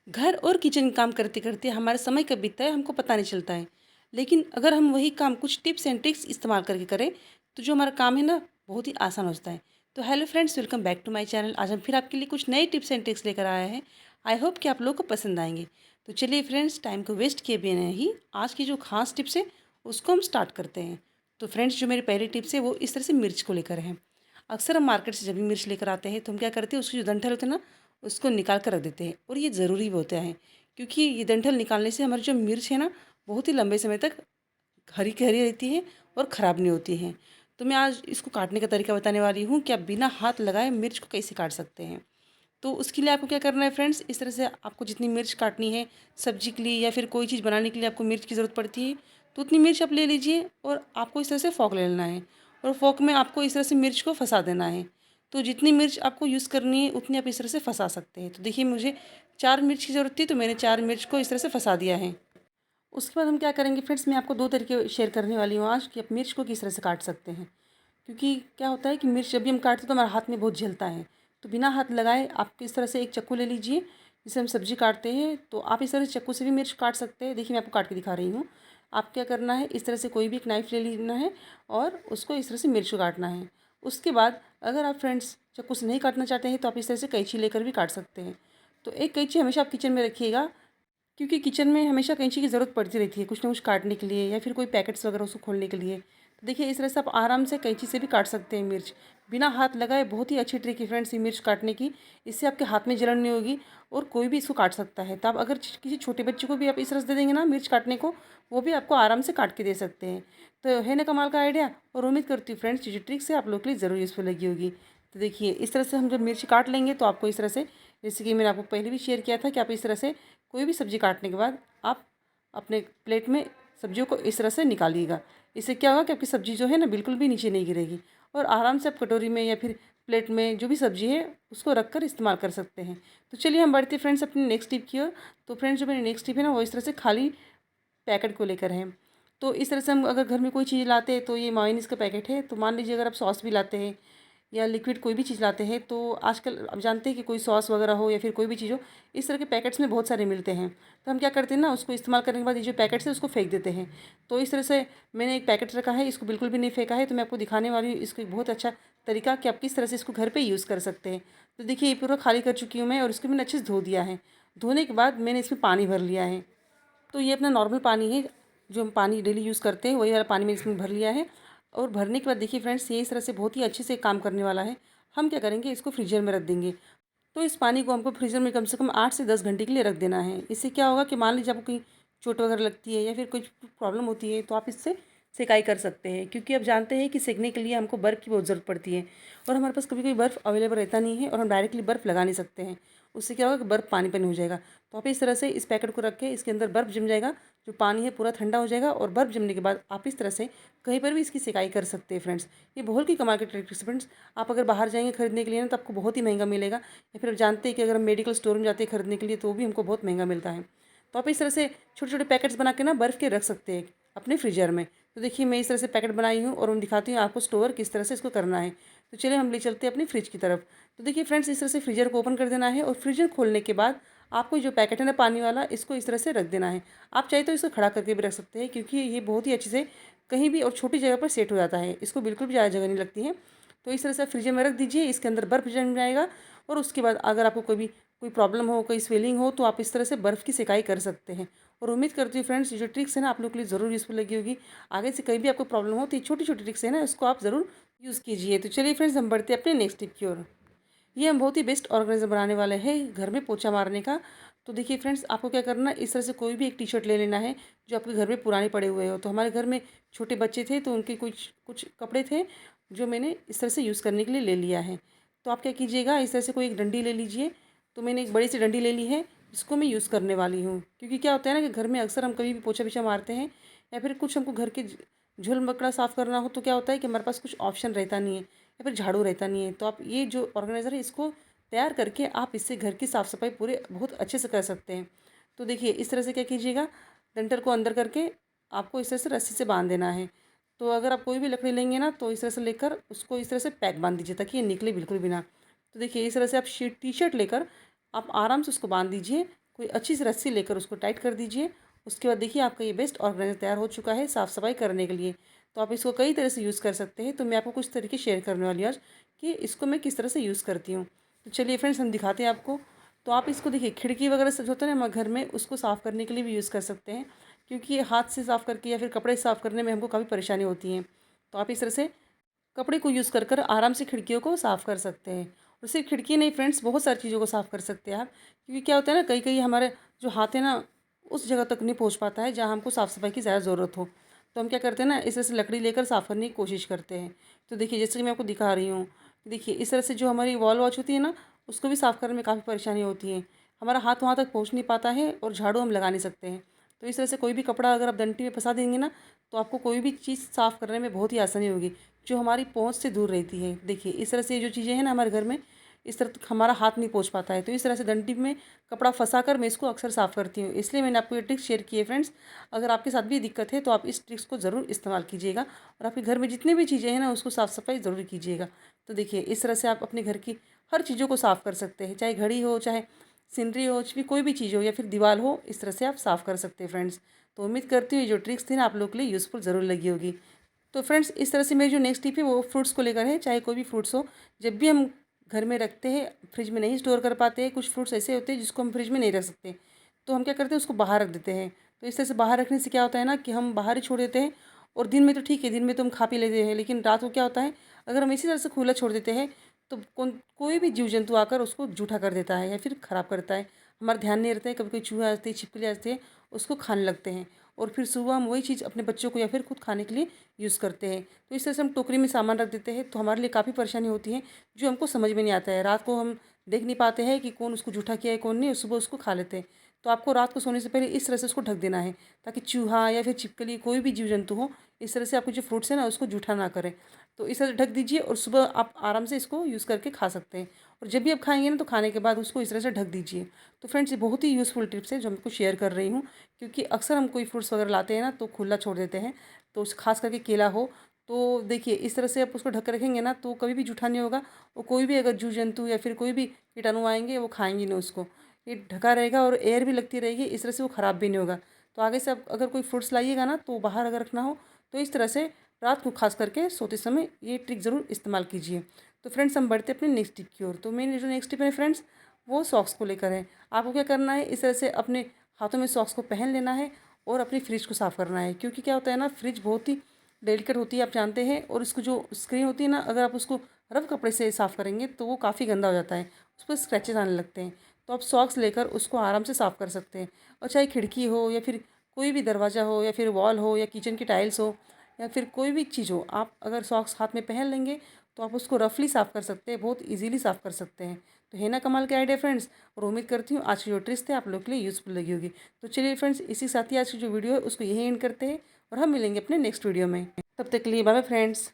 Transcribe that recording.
घर और किचन काम करते करते हमारा समय कब बीतता है हमको पता नहीं चलता है। लेकिन अगर हम वही काम कुछ टिप्स एंड ट्रिक्स इस्तेमाल करके करें तो जो हमारा काम है ना बहुत ही आसान हो जाता है। तो hello friends, welcome back to my channel. आज हम फिर आपके लिए कुछ नए टिप्स एंड ट्रिक्स लेकर आए हैं। आई होप कि आप लोगों को पसंद आएंगे। तो चलिए फ्रेंड्स, टाइम को वेस्ट किए बिना ही आज की जो खास टिप्स है उसको हम स्टार्ट करते हैं। तो फ्रेंड्स, जो मेरी पहली टिप्स है वो इस तरह से मिर्च को लेकर है। अक्सर हम मार्केट से जब भी मिर्च लेकर आते हैं तो हम क्या करते हैं, उसकी जो डंठल होते हैं ना उसको निकाल कर रख देते हैं। और ये ज़रूरी भी होता है क्योंकि ये डंठल निकालने से हमारी जो मिर्च है ना बहुत ही लंबे समय तक हरी की हरी रहती है और ख़राब नहीं होती है। तो मैं आज इसको काटने का तरीका बताने वाली हूँ कि आप बिना हाथ लगाए मिर्च को कैसे काट सकते हैं। तो उसके लिए आपको क्या करना है फ्रेंड्स, इस तरह से आपको जितनी मिर्च काटनी है सब्जी के लिए या फिर कोई चीज़ बनाने के लिए आपको मिर्च की ज़रूरत पड़ती है, तो उतनी मिर्च आप ले लीजिए और आपको इस तरह से फ़ोक ले लेना है। और फ़ोक में आपको इस तरह से मिर्च को फंसा देना है। तो जितनी मिर्च आपको यूज़ करनी है उतनी आप इस तरह से फंसा सकते हैं। तो देखिए, मुझे 4 मिर्च की ज़रूरत थी तो मैंने 4 मिर्च को इस तरह से फंसा दिया है। उसके बाद हम क्या करेंगे फ्रेंड्स, मैं आपको 2 तरीके शेयर करने वाली हूँ आज कि आप मिर्च को किस तरह से काट सकते हैं। क्योंकि क्या होता है कि मिर्च जब भी हम काटते हैं तो हमारे हाथ में बहुत जलता है। तो बिना हाथ लगाए आप इस तरह से एक चाकू ले लीजिए। जिसे हम सब्ज़ी काटते हैं तो आप इस तरह से चाकू से भी मिर्च काट सकते हैं। देखिए, मैं आपको काट के दिखा रही हूँ। आप क्या करना है, इस तरह से कोई भी एक नाइफ़ ले लेना है और उसको इस तरह से मिर्च को काटना है। उसके बाद अगर आप फ्रेंड्स चाकू से नहीं काटना चाहते हैं तो आप इस तरह से कैंची लेकर भी काट सकते हैं। तो एक कैंची हमेशा आप किचन में रखिएगा, क्योंकि किचन में हमेशा कैंची की ज़रूरत पड़ती रहती है कुछ ना कुछ काटने के लिए या फिर कोई पैकेट्स वगैरह उसको खोलने के लिए। तो देखिए, इस तरह से आप आराम से कैंची से भी काट सकते हैं मिर्च, बिना हाथ लगाए। बहुत ही अच्छी ट्रिक है फ्रेंड्स ये मिर्च काटने की। इससे आपके हाथ में जलन नहीं होगी और कोई भी इसको काट सकता है। तो आप अगर किसी छोटे बच्चे को भी आप इस तरह से दे देंगे ना मिर्च काटने को, वो भी आपको आराम से काट के दे सकते हैं। तो है ना कमाल का आइडिया। और उम्मीद करती हूँ फ्रेंड्स ये जो ट्रिक्स है आप लोग के लिए ज़रूर यूज़फुल लगी होगी। तो देखिए, इस तरह से हम जब मिर्च काट लेंगे तो आपको इस तरह से, जैसे कि मैंने आपको पहले भी शेयर किया था कि आप इस तरह से कोई भी सब्ज़ी काटने के बाद आप अपने प्लेट में सब्जियों को इस तरह से निकालिएगा। इससे क्या होगा कि आपकी सब्ज़ी जो है ना बिल्कुल भी नीचे नहीं गिरेगी और आराम से आप कटोरी में या फिर प्लेट में जो भी सब्ज़ी है उसको रख कर इस्तेमाल कर सकते हैं। तो चलिए हम बढ़ते हैं फ्रेंड्स अपनी नेक्स्ट टिप की ओर। तो फ्रेंड्स, जो मेरी नेक्स्ट टिप है ना वो इस तरह से खाली पैकेट को लेकर है। तो इस तरह से हम अगर घर में कोई चीज़ लाते हैं तो ये मेयोनीज़ का पैकेट है। तो मान लीजिए अगर आप सॉस भी लाते हैं या लिक्विड कोई भी चीज़ लाते हैं तो आजकल आप जानते हैं कि कोई सॉस वगैरह हो या फिर कोई भी चीज़ हो, इस तरह के पैकेट्स में बहुत सारे मिलते हैं। तो हम क्या करते हैं ना, उसको इस्तेमाल करने के बाद ये जो पैकेट्स है उसको फेंक देते हैं। तो इस तरह से मैंने एक पैकेट रखा है, इसको बिल्कुल भी नहीं फेंका है। तो मैं आपको दिखाने वाली हूँ इसको एक बहुत अच्छा तरीका कि आप किस तरह से इसको घर पर यूज़ कर सकते हैं। तो देखिए, ये पूरा खाली कर चुकी हूँ मैं और इसको मैंने अच्छे से धो दिया है। धोने के बाद मैंने इसमें पानी भर लिया है। तो ये अपना नॉर्मल पानी है, जो हम पानी डेली यूज़ करते हैं वही वाला पानी मैंने इसमें भर लिया है। और भरने के बाद देखिए फ्रेंड्स, ये इस तरह से बहुत ही अच्छे से काम करने वाला है। हम क्या करेंगे, इसको फ्रीजर में रख देंगे। तो इस पानी को हमको फ्रीजर में कम से कम 8 से 10 घंटे के लिए रख देना है। इससे क्या होगा कि मान लीजिए आपको कहीं चोट वगैरह लगती है या फिर कुछ प्रॉब्लम होती है तो आप इससे सेकाई कर सकते हैं। क्योंकि अब जानते हैं कि सेकने के लिए हमको बर्फ़ की बहुत ज़रूरत पड़ती है और हमारे पास कभी कोई बर्फ़ अवेलेबल रहता नहीं है और हम डायरेक्टली बर्फ़ लगा नहीं सकते हैं। उससे क्या होगा कि बर्फ़ पानी पानी हो जाएगा। तो आप इस तरह से इस पैकेट को रख के इसके अंदर बर्फ़ जम जाएगा, जो पानी है पूरा ठंडा हो जाएगा और बर्फ़ जमने के बाद आप इस तरह से कहीं पर भी इसकी सेकाई कर सकते हैं फ्रेंड्स। ये बहुत ही कमाल की ट्रिक है फ्रेंड्स। आप अगर बाहर जाएंगे खरीदने के लिए ना तो आपको बहुत ही महंगा मिलेगा, या फिर आप जानते हैं कि अगर हम मेडिकल स्टोर में जाते हैं खरीदने के लिए तो भी हमको बहुत महंगा मिलता है। तो आप इस तरह से छोटे छोटे पैकेट्स बना के ना बर्फ़ के रख सकते हैं अपने फ्रीजर में। तो देखिए, मैं इस तरह से पैकेट बनाई हूँ और मैं दिखाती हूँ आपको स्टोर किस तरह से इसको करना है। तो चलिए हम ले चलते हैं अपनी फ्रिज की तरफ। तो देखिए फ्रेंड्स, इस तरह से फ्रीजर को ओपन कर देना है और फ्रीजर खोलने के बाद आपको जो पैकेट है ना पानी वाला, इसको इस तरह से रख देना है। आप चाहे तो इसको खड़ा करके भी रख सकते हैं क्योंकि ये बहुत ही अच्छे से कहीं भी और छोटी जगह पर सेट हो जाता है। इसको बिल्कुल भी ज़्यादा जगह नहीं लगती है। तो इस तरह से आप फ्रीजर में रख दीजिए, इसके अंदर बर्फ़ जम जाएगा। और उसके बाद अगर आपको कोई प्रॉब्लम हो, कोई स्वेलिंग हो तो आप इस तरह से बर्फ़ की सेकाई कर सकते हैं। और उम्मीद करती हूँ फ्रेंड्स ये जो ट्रिक्स है ना आप लोग के लिए ज़रूर यूज़फुल लगी होगी। आगे से कहीं भी आपको प्रॉब्लम हो तो ये छोटी छोटी ट्रिक्स है ना इसको आप ज़रूर यूज़ कीजिए। तो चलिए फ्रेंड्स, हम बढ़ते हैं अपने नेक्स्ट टिप की ओर। ये हम बहुत ही बेस्ट ऑर्गेनाइज़र बनाने वाले हैं घर में पोछा मारने का। तो देखिए फ्रेंड्स, आपको क्या करना है, इस तरह से कोई भी एक टी शर्ट ले लेना है जो आपके घर में पुराने पड़े हुए हो। तो हमारे घर में छोटे बच्चे थे तो उनके कुछ कुछ कपड़े थे जो मैंने इस तरह से यूज़ करने के लिए ले लिया है। तो आप क्या कीजिएगा, इस तरह से कोई एक डंडी ले लीजिए। तो मैंने एक बड़ी सी डंडी ले ली है जिसको मैं यूज़ करने वाली हूँ। क्योंकि क्या होता है ना कि घर में अक्सर हम कभी भी पोछा पीछा मारते हैं या फिर कुछ हमको घर के झोल मकड़ा साफ़ करना हो तो क्या होता है कि हमारे पास कुछ ऑप्शन रहता नहीं है या फिर झाड़ू रहता नहीं है। तो आप ये जो ऑर्गेनाइज़र है इसको तैयार करके आप इससे घर की साफ़ सफाई पूरे बहुत अच्छे से कर सकते हैं। तो देखिए, इस तरह से क्या कीजिएगा, डंठल को अंदर करके आपको इस तरह से रस्सी से बांध देना है। तो अगर आप कोई भी लकड़ी लेंगे ना तो इस तरह से लेकर उसको इस तरह से पैक बांध दीजिए ताकि ये निकले बिल्कुल भी ना। तो देखिए, इस तरह से आप टी शर्ट लेकर आप आराम से उसको बांध दीजिए। कोई अच्छी सी रस्सी लेकर उसको टाइट कर दीजिए। उसके बाद देखिए आपका ये बेस्ट ऑर्गेनाइजर तैयार हो चुका है साफ़ सफाई करने के लिए। तो आप इसको कई तरह से यूज़ कर सकते हैं। तो मैं आपको कुछ तरीके शेयर करने वाली हूँ आज कि इसको मैं किस तरह से यूज़ करती हूँ। तो चलिए फ्रेंड्स हम दिखाते हैं आपको। तो आप इसको देखिए खिड़की वगैरह से जो होता है ना हमारे घर में, उसको साफ़ करने के लिए भी यूज़ कर सकते हैं, क्योंकि हाथ से साफ़ करके या फिर कपड़े साफ़ करने में हमको काफ़ी परेशानी होती है। तो आप इस तरह से कपड़े को यूज़ कर कर आराम से खिड़कियों को साफ़ कर सकते हैं। और सिर्फ खिड़की नहीं फ्रेंड्स, बहुत सारी चीज़ों को साफ़ कर सकते हैं आप, क्योंकि क्या होता है ना, कई कई हमारे जो हाथ है ना उस जगह तक नहीं पहुँच पाता है जहाँ हमको साफ़ सफाई की ज़्यादा ज़रूरत हो। तो हम क्या करते हैं ना, इस तरह से लकड़ी लेकर साफ़ करने की कोशिश करते हैं। तो देखिए जैसे कि मैं आपको दिखा रही हूँ, देखिए इस तरह से जो हमारी वॉल वॉच होती है ना, उसको भी साफ़ करने में काफ़ी परेशानी होती है। हमारा हाथ वहाँ तक पहुँच नहीं पाता है और झाड़ू हम लगा नहीं सकते हैं। तो इस तरह से कोई भी कपड़ा अगर आप डंडी में फंसा देंगे ना, तो आपको कोई भी चीज़ साफ़ करने में बहुत ही आसानी होगी, जो हमारी पहुँच से दूर रहती है। देखिए इस तरह से ये जो चीज़ें हैं ना हमारे घर में, इस तरह तक हमारा हाथ नहीं पहुँच पाता है। तो इस तरह से डंडी में कपड़ा फँसा कर मैं इसको अक्सर साफ़ करती हूँ। इसलिए मैंने आपको ये ट्रिक्स शेयर की है फ्रेंड्स। अगर आपके साथ भी ये दिक्कत है तो आप इस ट्रिक्स को ज़रूर इस्तेमाल कीजिएगा और आपके घर में जितनी भी चीज़ें हैं ना उसको साफ़ सफाई ज़रूर कीजिएगा। तो देखिए इस तरह से आप अपने घर की हर चीज़ों को साफ़ कर सकते हैं, चाहे घड़ी हो, चाहे सीनरी हो, चाहे कोई भी चीज़ हो या फिर दीवार हो, इस तरह से आप साफ़ कर सकते हैं फ्रेंड्स। तो उम्मीद करती हूँ ये जो ट्रिक्स थी ना आप लोग के लिए यूज़फुल ज़रूर लगी होगी। तो फ्रेंड्स इस तरह से मेरी जो नेक्स्ट टिप है वो फ्रूट्स को लेकर है। चाहे कोई भी फ्रूट्स हो, जब भी हम घर में रखते हैं, फ्रिज में नहीं स्टोर कर पाते हैं, कुछ फ्रूट्स ऐसे होते हैं जिसको हम फ्रिज में नहीं रख सकते, तो हम क्या करते हैं उसको बाहर रख देते हैं। तो इस तरह से बाहर रखने से क्या होता है ना कि हम बाहर ही छोड़ देते हैं, और दिन में तो ठीक है, दिन में तो हम खा पी लेते हैं, लेकिन रात को क्या होता है, अगर हम इसी तरह से खुला छोड़ देते हैं तो कोई भी जीव जंतु आकर उसको जूठा कर देता है या फिर ख़राब करता है। हमारा ध्यान नहीं रहता है, कभी कोई चूहा आते हैं, छिपकली आते हैं, उसको खाने लगते हैं, और फिर सुबह हम वही चीज़ अपने बच्चों को या फिर खुद खाने के लिए यूज़ करते हैं। तो इस तरह से हम टोकरी में सामान रख देते हैं, तो हमारे लिए काफ़ी परेशानी होती है, जो हमको समझ में नहीं आता है। रात को हम देख नहीं पाते हैं कि कौन उसको जूठा किया है कौन नहीं, और सुबह उसको खा लेते हैं। तो आपको रात को सोने से पहले इस तरह से उसको ढक देना है, ताकि चूहा या फिर छिपकली कोई भी जीव जंतु हो, इस तरह से आपके जो फ्रूट्स हैं ना उसको जूठा ना करें। तो इस तरह से ढक दीजिए और सुबह आप आराम से इसको यूज़ करके खा सकते हैं। और जब भी आप खाएंगे ना तो खाने के बाद उसको इस तरह से ढक दीजिए। तो फ्रेंड्स ये बहुत ही यूज़फुल टिप्स है जो मैं आपको शेयर कर रही हूँ, क्योंकि अक्सर हम कोई फ्रूट्स वगैरह लाते हैं ना तो खुला छोड़ देते हैं। तो खास करके केला हो, तो देखिए इस तरह से आप उसको ढक कर रखेंगे ना तो कभी भी जूठा नहीं होगा, और कोई भी अगर जीव जंतु या फिर कोई भी कीटाणु आएंगे वो खाएंगे नहीं उसको। ये ढका रहेगा और एयर भी लगती रहेगी, इस तरह से वो ख़राब भी नहीं होगा। तो आगे से आप अगर कोई फ्रूट्स लाइएगा ना तो बाहर अगर रखना हो तो इस तरह से रात को खास करके सोते समय ये ट्रिक ज़रूर इस्तेमाल कीजिए। तो फ्रेंड्स हम बढ़ते अपने नेक्स्ट टिप की ओर। तो मेरी जो नेक्स्ट टिप है फ्रेंड्स, वो सॉक्स को लेकर है। आपको क्या करना है, इस तरह से अपने हाथों में सॉक्स को पहन लेना है और अपनी फ्रिज को साफ़ करना है, क्योंकि क्या होता है ना, फ्रिज बहुत ही डेलिकेट होती है आप जानते हैं, और उसको जो स्क्रीन होती है ना, अगर आप उसको रफ कपड़े से साफ़ करेंगे तो वो काफ़ी गंदा हो जाता है, उस पर स्क्रैचेस आने लगते हैं। तो आप सॉक्स लेकर उसको आराम से साफ़ कर सकते हैं। और चाहे खिड़की हो या फिर कोई भी दरवाज़ा हो या फिर वॉल हो या किचन की टाइल्स हो या फिर कोई भी चीज़ हो, आप अगर सॉक्स हाथ में पहन लेंगे तो आप उसको रफली साफ़ कर सकते हैं, बहुत इजीली साफ़ कर सकते हैं। तो है ना कमाल के आइडिया फ्रेंड्स। और उम्मीद करती हूँ आज की जो ट्रिक्स थे आप लोग के लिए यूज़फुल लगी होगी। तो चलिए फ्रेंड्स इसी के साथ ही आज की जो वीडियो है उसको यहीं एंड करते हैं, और हम मिलेंगे अपने नेक्स्ट वीडियो में। तब तक के लिए बाय बाय फ्रेंड्स।